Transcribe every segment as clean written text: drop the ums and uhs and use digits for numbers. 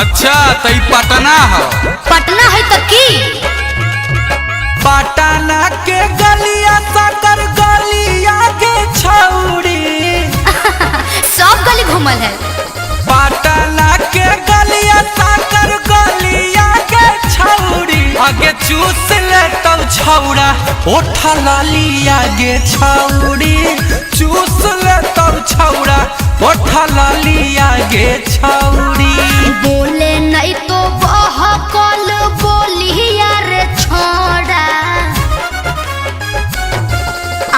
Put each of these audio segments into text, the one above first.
अच्छा तई पटना है। पटना है तो की पटना के गलिया साकर गलिया के छौड़ी सब गली घूमल है। पटना के गलिया साकर गलिया के छौड़ी आगे चूस ले तब छौड़ा ओठा लालिया गे छौड़ी चूस ले तब छौड़ा ओठा लालिया गे छौड़ी। बोले नहीं तो बहकल बोलिया रे छोड़ा।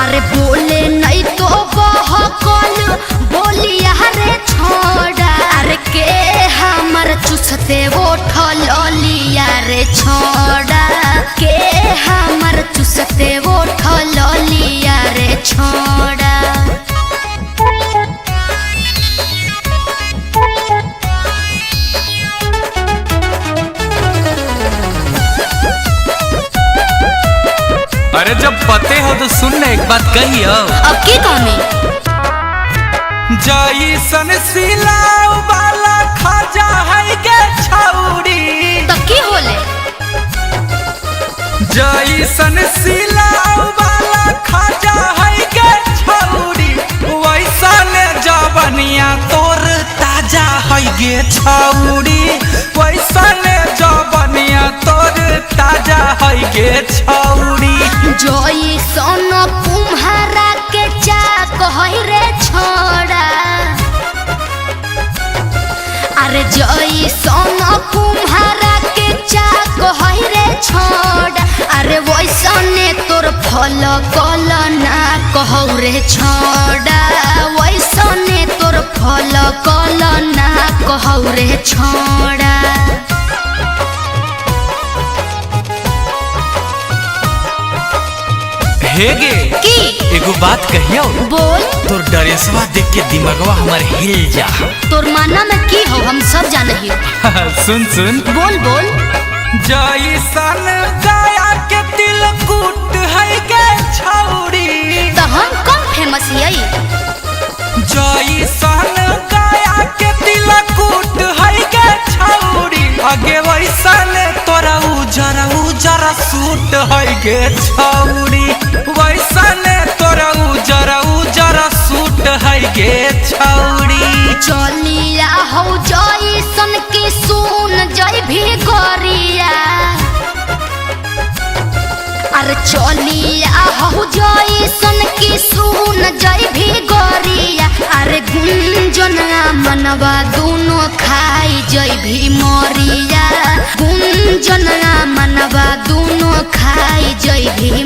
अरे बोले नहीं तो बहकल बोलिया रे छोड़ा। अरे के हमर चुसते ओठल लिया रे छोड़ा। के हमर चुसते ओठल लिया रे छोड़ा। अरे जब पते हो तो सुन ना एक बात कही हो। अब की कहनी जैसन सिलाऊ वाला खाजा है गे छौड़ी तो की होले। जैसन सिलाऊ वाला खाजा है गे छौड़ी वैसन जवनिया तोर ताजा है गे छौड़ी वैसन जवनिया तोर ताजा है गे छौड़ी। जोई सोनो तुम्हारा के चाक है रे छोड़ा। अरे जोई सोनो तुम्हारा के चाक है रे छोड़ा। अरे वैसने तोर फल कल ना कहौ रे छोड़ा। वैसने तोर फल कल ना कहौ रे छोड़ा। हे गे की एगो बात कहियो। बोल तोर ड्रेसवा देख के दिमागवा हमार हिल जा। तोर माना में की हो हम सब जाने हियो। सुन सुन बोल बोल जैसन गाया के तिलकुट है गे छौड़ी तो हम कम फेमस हियै। जैसन गाया के तिलकुट है गे छौड़ी आगे वैसन तोरा उजरा उजरा सूट है गे छौड़ी वैसन तोरा उजरा उजरा सूट है गे छौड़ी। चलिया हो जैसन की सुन जय भी गोरिया। अरे चलिया हो जैसन की सुन जय भी गोरिया। अरे गुंजन मनवा दोनों खाई जय भी मोरिया। गुंजन मनवा दोनों खाई जय भी